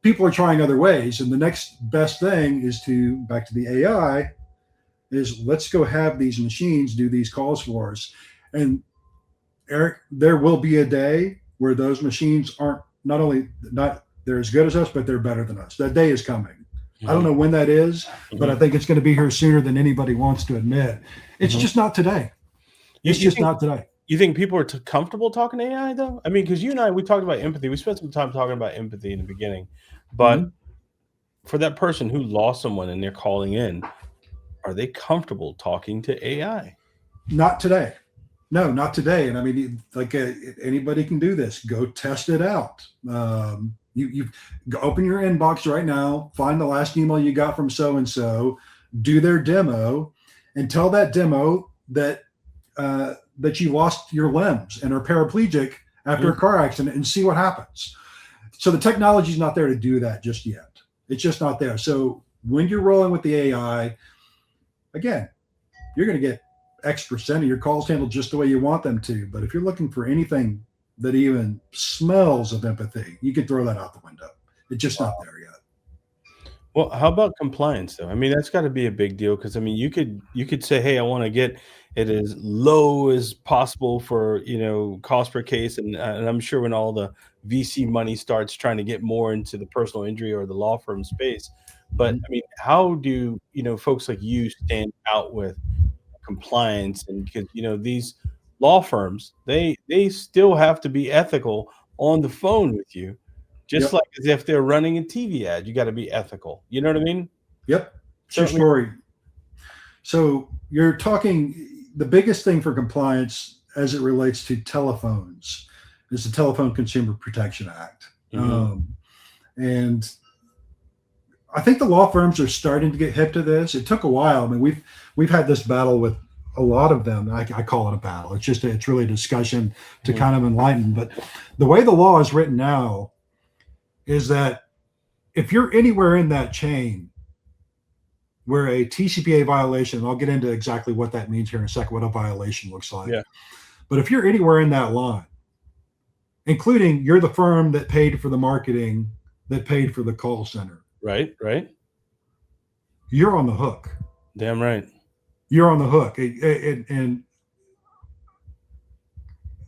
Speaker 4: people are trying other ways, and the next best thing is back to the AI, is let's go have these machines do these calls for us. And Eric, there will be a day where those machines aren't they're as good as us, but they're better than us. That day is coming. I don't know when that is, but I think it's going to be here sooner than anybody wants to admit. It's just not today. Not today.
Speaker 3: You think people are comfortable talking to AI though? I mean, because you and I, we talked about empathy. We spent some time talking about empathy in the beginning, but for that person who lost someone and they're calling in, are they comfortable talking to AI?
Speaker 4: Not today. No, not today. And I mean, anybody can do this. Go test it out. You go open your inbox right now, find the last email you got from so-and-so, do their demo, and tell that demo that you lost your limbs and are paraplegic after a car accident, and see what happens. So the technology is not there to do that just yet. It's just not there. So when you're rolling with the AI, again, you're going to get X% of your calls handled just the way you want them to. But if you're looking for anything that even smells of empathy, you can throw that out the window. It's just not there yet.
Speaker 3: Well, how about compliance though? I mean, that's got to be a big deal, because I mean, you could say, hey, I want to get it as low as possible for, cost per case, and I'm sure when all the VC money starts trying to get more into the personal injury or the law firm space, but I mean, how do folks like you stand out with compliance? And because these law firms, they still have to be ethical on the phone with you, just like as if they're running a TV ad. You got to be ethical. You know what I mean?
Speaker 4: Yep. True story. So you're talking, the biggest thing for compliance as it relates to telephones is the Telephone Consumer Protection Act. And I think the law firms are starting to get hip to this. It took a while. I mean, we've had this battle with a lot of them. I call it a battle. It's really a discussion to kind of enlighten. But the way the law is written now is that if you're anywhere in that chain where a TCPA violation, and I'll get into exactly what that means here in a second, what a violation looks like. Yeah. But if you're anywhere in that line, including you're the firm that paid for the marketing, that paid for the call center.
Speaker 3: Right.
Speaker 4: You're on the hook.
Speaker 3: Damn right.
Speaker 4: You're on the hook. And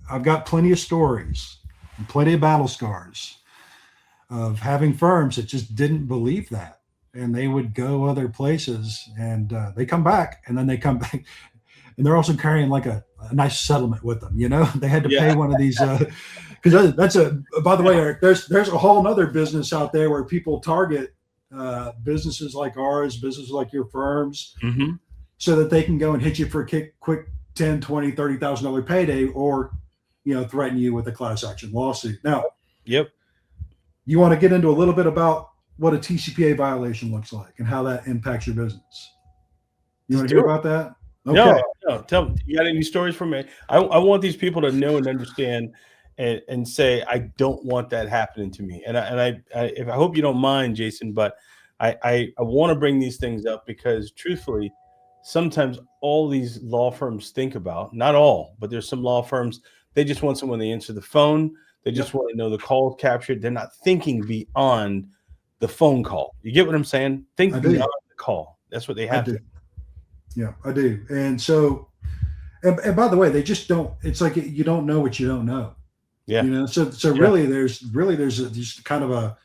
Speaker 4: I've got plenty of stories and plenty of battle scars of having firms that just didn't believe that. And they would go other places, and they come back, and then they come back, and they're also carrying like a nice settlement with them. They had to pay one of these, because that's by the way, Eric, there's a whole nother business out there where people target businesses like ours, businesses like your firms, so that they can go and hit you for a quick $10,000, $20,000, $30,000 payday, or threaten you with a class action lawsuit. Now, you want to get into a little bit about what a TCPA violation looks like and how that impacts your business. You want to hear about that?
Speaker 3: Okay. No. Tell me, you got any stories for me? I want these people to know and understand and say, I don't want that happening to me. And I hope you don't mind, Jason, but I want to bring these things up because truthfully, sometimes all these law firms think about, not all, but there's some law firms, they just want someone to answer the phone. They just want to know the call captured. They're not thinking beyond the phone call. You get what I'm saying? Think beyond the call. That's what they have to.
Speaker 4: Yeah, I do. And so, and by the way, they just don't, it's like you don't know what you don't know.
Speaker 3: Yeah.
Speaker 4: So really there's just kind of a,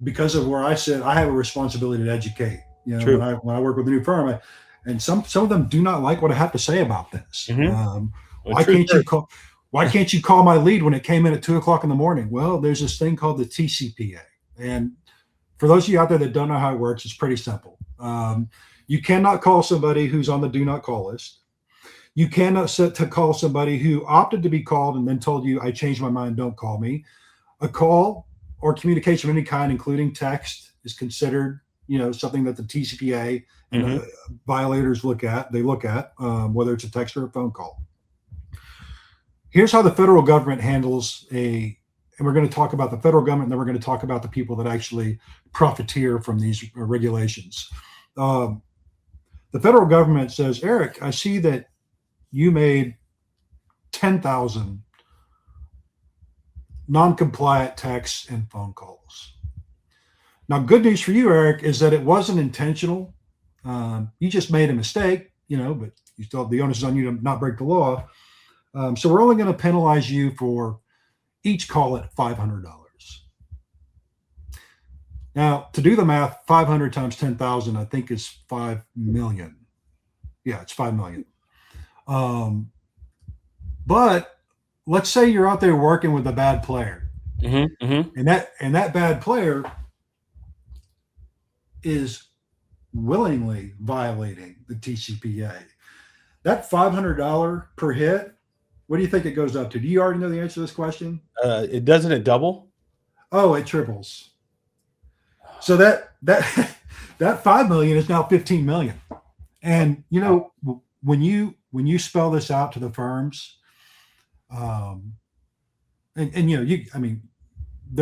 Speaker 4: because of where I sit, I have a responsibility to educate, when I work with a new firm, and some of them do not like what I have to say about this. Why can't you call my lead when it came in at 2:00 in the morning? Well, there's this thing called the TCPA. And for those of you out there that don't know how it works, it's pretty simple. You cannot call somebody who's on the do not call list. You cannot set to call somebody who opted to be called and then told you, I changed my mind, don't call me. A call or communication of any kind, including text, is considered, something that the TCPA and the violators look at, whether it's a text or a phone call. Here's how the federal government handles and we're going to talk about the federal government, and then we're going to talk about the people that actually profiteer from these regulations. The federal government says, Eric, I see that you made 10,000 non-compliant texts and phone calls. Now, good news for you, Eric, is that it wasn't intentional. You just made a mistake, but you still, the onus is on you to not break the law. So we're only going to penalize you for each call at $500. Now, to do the math, 500 times 10,000, I think is 5 million. Yeah, it's 5 million. But let's say you're out there working with a bad player, and that bad player is willingly violating the TCPA. That $500 per hit, what do you think it goes up to? Do you already know the answer to this question?
Speaker 3: It doesn't it double?
Speaker 4: Oh, it triples. So that 5 million is now 15 million. And when you spell this out to the firms, there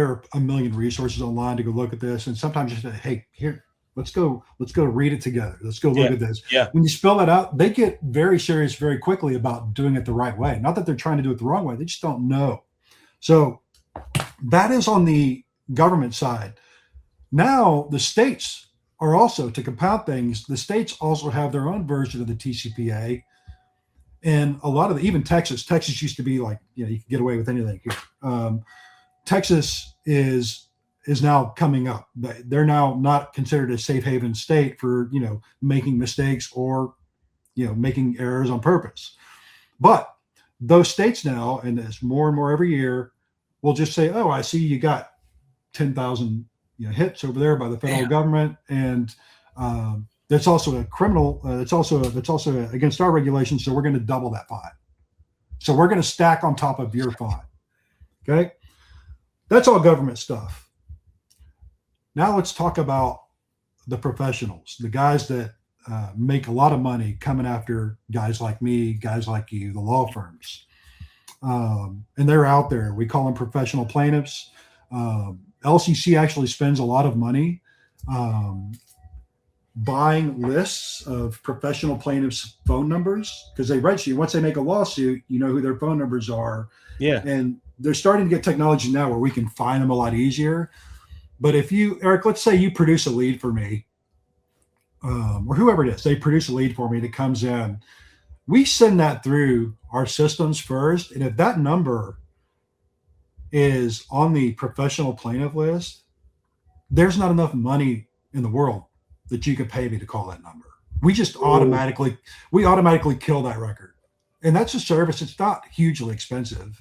Speaker 4: are a million resources online to go look at this, and sometimes you say, hey, here, let's go read it together. Let's go look at this.
Speaker 3: Yeah.
Speaker 4: When you spell that out, they get very serious very quickly about doing it the right way. Not that they're trying to do it the wrong way. They just don't know. So that is on the government side. Now the states are also, to compound things, the states also have their own version of the TCPA. And a lot of even Texas used to be like, you can get away with anything here. Texas is now coming up. They're now not considered a safe haven state for, making mistakes or, making errors on purpose. But those states now, and there's more and more every year, will just say, oh, I see you got 10,000 hits over there by the federal government. And that's also a criminal. It's also against our regulations. So we're going to double that fine. So we're going to stack on top of your fine. Okay. That's all government stuff. Now let's talk about the professionals, the guys that make a lot of money coming after guys like me, guys like you, the law firms. And they're out there. We call them professional plaintiffs. LCC actually spends a lot of money buying lists of professional plaintiffs' phone numbers, because they register you. Once they make a lawsuit, you know who their phone numbers are.
Speaker 3: Yeah.
Speaker 4: And they're starting to get technology now where we can find them a lot easier. But if you, Eric, let's say you produce a lead for me, or whoever it is, they produce a lead for me that comes in. We send that through our systems first. And if that number is on the professional plaintiff list, there's not enough money in the world that you could pay me to call that number. We just automatically kill that record. And that's a service. It's not hugely expensive.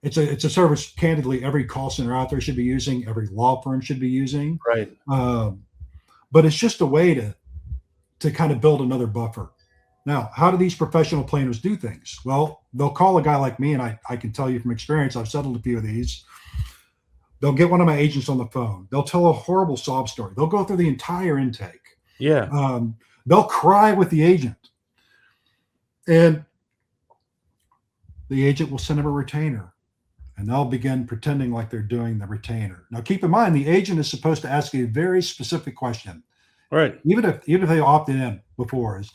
Speaker 4: It's a service, candidly, every call center out there should be using, every law firm should be using.
Speaker 3: Right.
Speaker 4: But it's just a way to kind of build another buffer. Now, how do these professional plaintiffs do things? Well, they'll call a guy like me, and I can tell you from experience, I've settled a few of these. They'll get one of my agents on the phone. They'll tell a horrible sob story. They'll go through the entire intake.
Speaker 3: Yeah.
Speaker 4: They'll cry with the agent. And the agent will send them a retainer. And they'll begin pretending like they're doing the retainer. Now, keep in mind, the agent is supposed to ask a very specific question.
Speaker 3: Right.
Speaker 4: Even if they opted in before, is,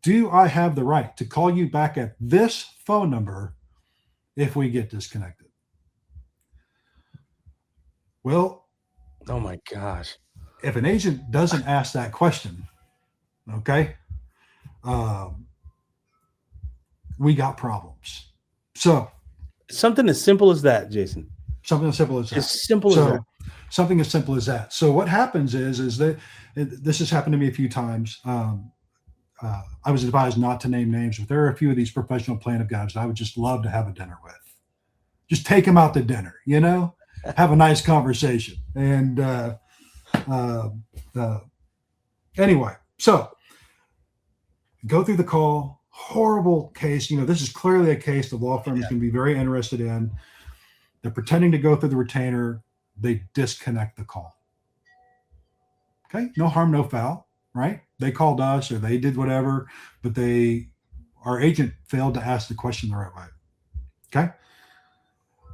Speaker 4: do I have the right to call you back at this phone number if we get disconnected? Well,
Speaker 3: oh my gosh.
Speaker 4: If an agent doesn't ask that question, okay, we got problems. So
Speaker 3: something as simple as that, Jason.
Speaker 4: Something as simple as that.
Speaker 3: As simple as that.
Speaker 4: Something as simple as that. So what happens is that this has happened to me a few times. I was advised not to name names, but there are a few of these professional plaintiff guys that I would just love to have a dinner with. Just take them out to dinner, have a nice conversation. And anyway, so go through the call. Horrible case. This is clearly a case the law firm is going to be very interested in. They're pretending to go through the retainer. They disconnect the call. Okay. No harm, no foul, right? They called us or they did whatever, but our agent failed to ask the question the right way. Okay.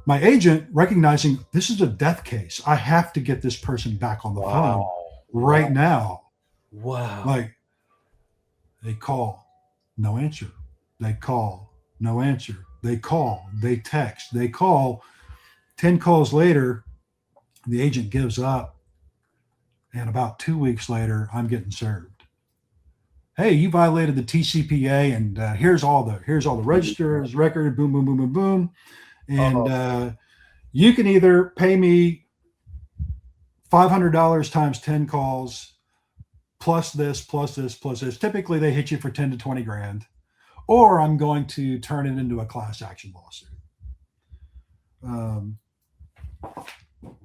Speaker 4: My agent, recognizing this is a death case, I have to get this person back on the phone right now.
Speaker 3: Wow.
Speaker 4: Like, they call, no answer. They call, no answer. They call, they text, they call. 10 calls later, the agent gives up. And about 2 weeks later, I'm getting served. Hey, you violated the TCPA, and here's all the registers, record, boom, boom, boom, boom, boom. And you can either pay me $500 times 10 calls, plus this, plus this, plus this. Typically, they hit you for 10 to 20 grand, or I'm going to turn it into a class action lawsuit.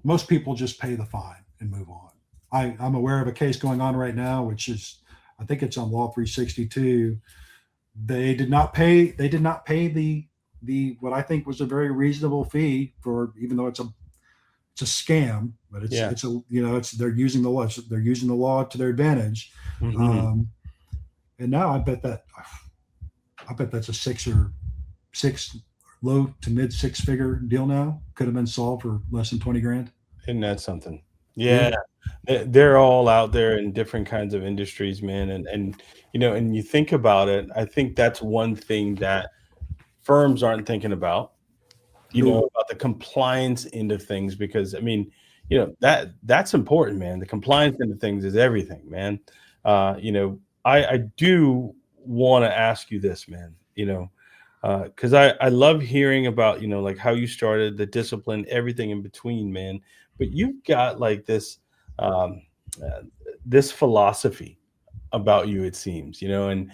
Speaker 4: Most people just pay the fine and move on. I'm aware of a case going on right now, which is, I think it's on Law 362. They did not pay the what I think was a very reasonable fee for, even though it's a scam, but they're using the law to their advantage.
Speaker 3: Mm-hmm.
Speaker 4: And now I bet that's a low to mid six figure deal now. Could have been solved for less than 20 grand.
Speaker 3: Isn't that something? Yeah. They're all out there in different kinds of industries, man. And and you think about it, I think that's one thing that firms aren't thinking about, about the compliance end of things, because I mean, that's important, man. The compliance end of things is everything, man. I do want to ask you this, man, because I love hearing about, like how you started, the discipline, everything in between, man. But you've got like this this philosophy about you, it seems, and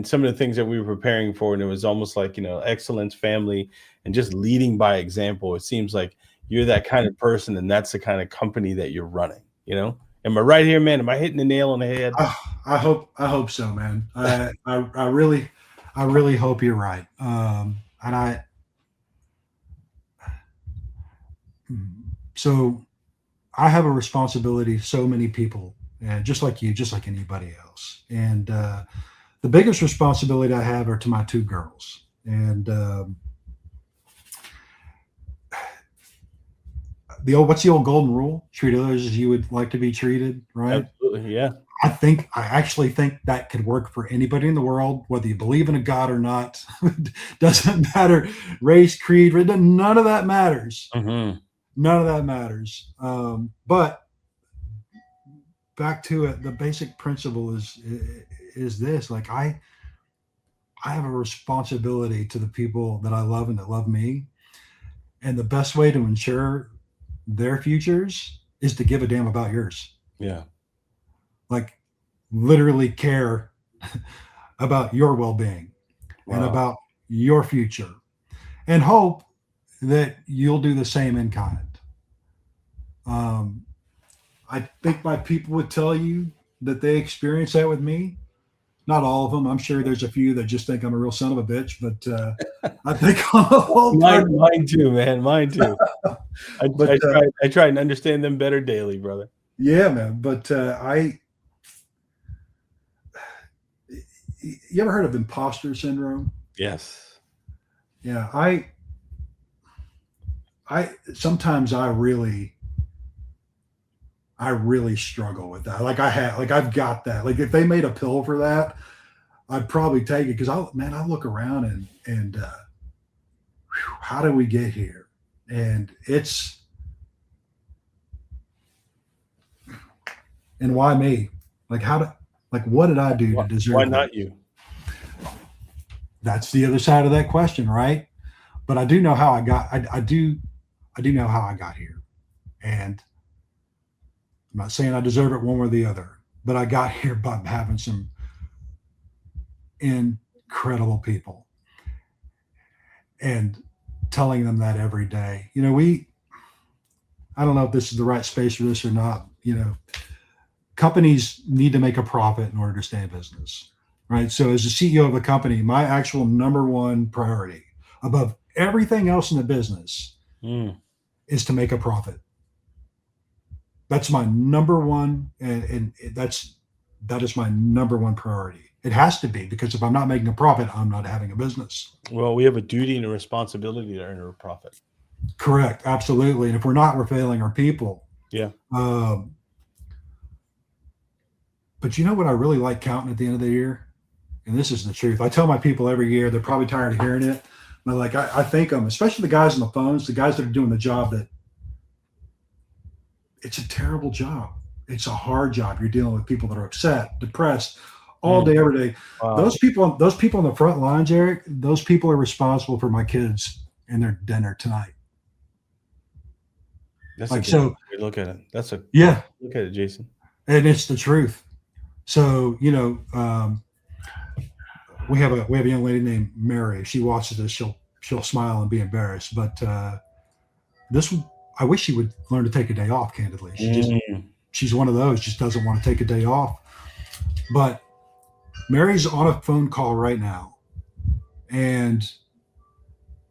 Speaker 3: some of the things that we were preparing for, and it was almost like, excellence, family, and just leading by example. It seems like you're that kind of person, and that's the kind of company that you're running. Am I right here, man? Am I hitting the nail on the head?
Speaker 4: I hope so, man. I really hope you're right. So I have a responsibility to so many people, just like you, just like anybody else. And the biggest responsibility I have are to my two girls. And what's the old golden rule? Treat others as you would like to be treated, right?
Speaker 3: Absolutely, yeah.
Speaker 4: I actually think that could work for anybody in the world, whether you believe in a God or not. Doesn't matter, race, creed, none of that matters.
Speaker 3: Mm-hmm.
Speaker 4: None of that matters. But back to it, the basic principle is this: like I have a responsibility to the people that I love and that love me, and the best way to ensure their futures is to give a damn about yours.
Speaker 3: Yeah.
Speaker 4: Like literally care about your well-being. Wow. And about your future, and hope that you'll do the same in kind. I think my people would tell you that they experience that with me. Not all of them. I'm sure there's a few that just think I'm a real son of a bitch, but I think on the whole
Speaker 3: mine too, man. Mine too. I try and understand them better daily, brother.
Speaker 4: Yeah, man. But you ever heard of imposter syndrome?
Speaker 3: Yes.
Speaker 4: Yeah. Sometimes I really struggle with that. I've got that. Like if they made a pill for that, I'd probably take it, because I look around and how did we get here? And and why me? What did I do to deserve
Speaker 3: why
Speaker 4: that?
Speaker 3: not you?
Speaker 4: That's the other side of that question, right? But I do know how I got. I do know how I got here, and I'm not saying I deserve it one way or the other, but I got here by having some incredible people and telling them that every day. I don't know if this is the right space for this or not. Companies need to make a profit in order to stay in business, right? So as a CEO of a company, my actual number one priority above everything else in the business is to make a profit. That's my number one, and that is my number one priority. It has to be, because if I'm not making a profit, I'm not having a business.
Speaker 3: Well, we have a duty and a responsibility to earn a profit.
Speaker 4: Correct. Absolutely. And if we're not, we're failing our people.
Speaker 3: Yeah.
Speaker 4: But you know what I really like counting at the end of the year? And this is the truth. I tell my people every year, they're probably tired of hearing it. But like, I think them, especially the guys on the phones, the guys that are doing the job, that it's a terrible job. It's a hard job. You're dealing with people that are upset, depressed, all day, every day.
Speaker 3: Wow.
Speaker 4: Those people on the front lines, Eric, those people are responsible for my kids and their dinner tonight.
Speaker 3: That's
Speaker 4: like,
Speaker 3: a
Speaker 4: so
Speaker 3: way to look at it. That's a
Speaker 4: yeah.
Speaker 3: Look at it, Jason.
Speaker 4: And it's the truth. So, you know, we have a young lady named Mary. If she watches this, she'll smile and be embarrassed. But I wish she would learn to take a day off, candidly. She's one of those, just doesn't want to take a day off. But Mary's on a phone call right now. And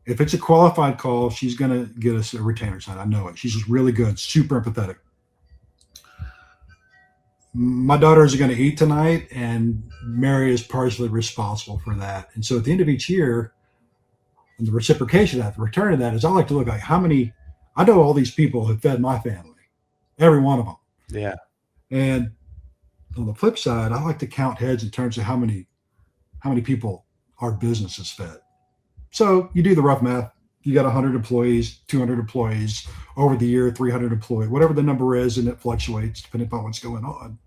Speaker 4: if it's a qualified call, she's going to get us a retainer sign. I know it. She's just really good, super empathetic. My daughters are going to eat tonight, and Mary is partially responsible for that. And so at the end of each year, and the reciprocation of that, the return of that is, I like to look at I know all these people have fed my family, every one of them.
Speaker 3: Yeah.
Speaker 4: And on the flip side, I like to count heads in terms of how many people our business has fed. So you do the rough math. You got 100 employees, 200 employees, over the year, 300 employees, whatever the number is, and it fluctuates depending upon what's going on,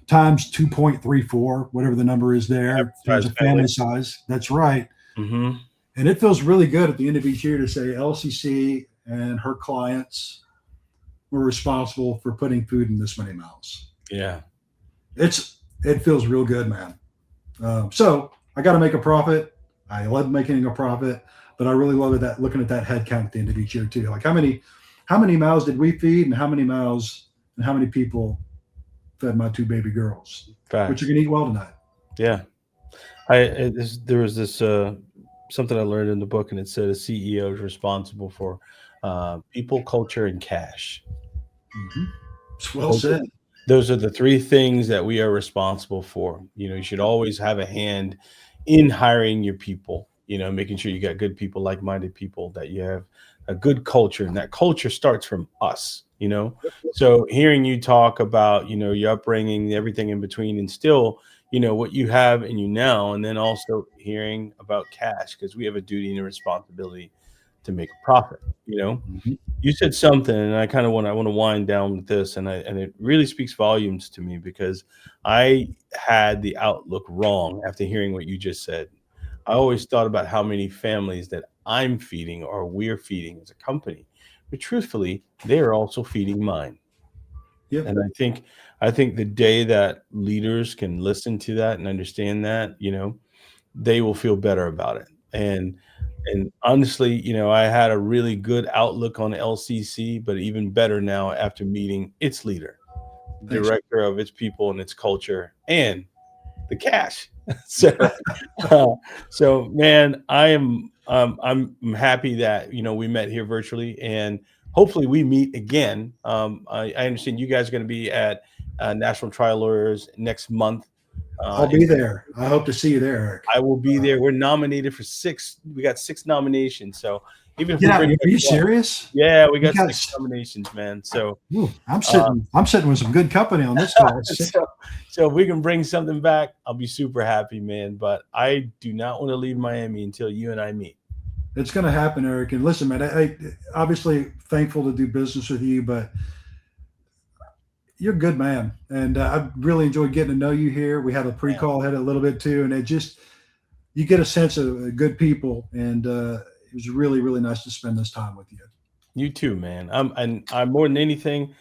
Speaker 4: times 2.34, whatever the number is there, there's a family size. That's right.
Speaker 3: Mm-hmm.
Speaker 4: And it feels really good at the end of each year to say LCC and her clients were responsible for putting food in this many mouths.
Speaker 3: Yeah.
Speaker 4: It feels real good, man. So I got to make a profit. I love making a profit, but I really love that, looking at that head count at the end of each year too. Like how many mouths did we feed, and how many mouths and how many people fed my two baby girls, which are going to eat well tonight.
Speaker 3: Yeah. There was this, something I learned in the book, and it said a CEO is responsible for people, culture, and cash.
Speaker 4: Mm-hmm. It's well said.
Speaker 3: Those are the three things that we are responsible for. You know, you should always have a hand in hiring your people, you know, making sure you got good people, like-minded people, that you have a good culture, and that culture starts from us, you know. So hearing you talk about, you know, your upbringing, everything in between, and still, you know, what you have in you now, and then also hearing about cash, because we have a duty and a responsibility to make a profit, you know. Mm-hmm. You said something, and I kind of want to wind down with this, and it really speaks volumes to me, because I had the outlook wrong after hearing what you just said. I always thought about how many families that I'm feeding or we're feeding as a company, but truthfully, they are also feeding mine. Yep. And I think the day that leaders can listen to that and understand that, you know, they will feel better about it. And honestly, you know, I had a really good outlook on LCC, but even better now after meeting its leader, director of its people and its culture, and the cash. So man, I'm happy that, you know, we met here virtually, and hopefully we meet again. I understand you guys are going to be at National Trial Lawyers next month.
Speaker 4: I'll be there. I hope to see you there, Eric.
Speaker 3: I will be there. We're nominated for 6. We got 6 nominations. So even if
Speaker 4: are you serious?
Speaker 3: Yeah, we got 6 nominations, man. So
Speaker 4: I'm sitting with some good company on this call.
Speaker 3: So if we can bring something back, I'll be super happy, man. But I do not want to leave Miami until you and I meet.
Speaker 4: It's going to happen, Eric. And listen, man, I obviously thankful to do business with you, but you're a good man. And I really enjoyed getting to know you here. We had a pre-call, had a little bit too. And you get a sense of good people. And it was really, really nice to spend this time with you.
Speaker 3: You too, man. I'm more than anything,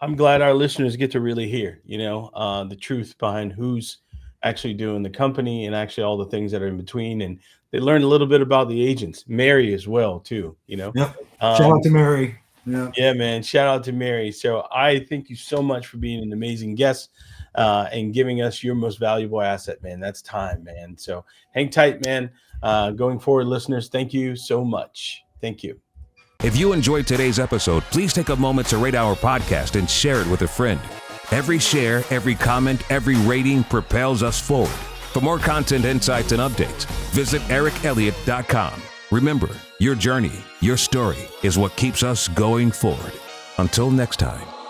Speaker 3: I'm glad our listeners get to really hear, you know, the truth behind who's actually doing the company, and actually all the things that are in between. And they learn a little bit about the agents, Mary as well, too, you know.
Speaker 4: Yep. Shout out to Mary.
Speaker 3: Yeah, man. Shout out to Mary. So I thank you so much for being an amazing guest and giving us your most valuable asset, man. That's time, man. So hang tight, man. Going forward, listeners, thank you so much. Thank you.
Speaker 1: If you enjoyed today's episode, please take a moment to rate our podcast and share it with a friend. Every share, every comment, every rating propels us forward. For more content, insights, and updates, visit ericelliott.com. Remember, your journey, your story is what keeps us going forward. Until next time.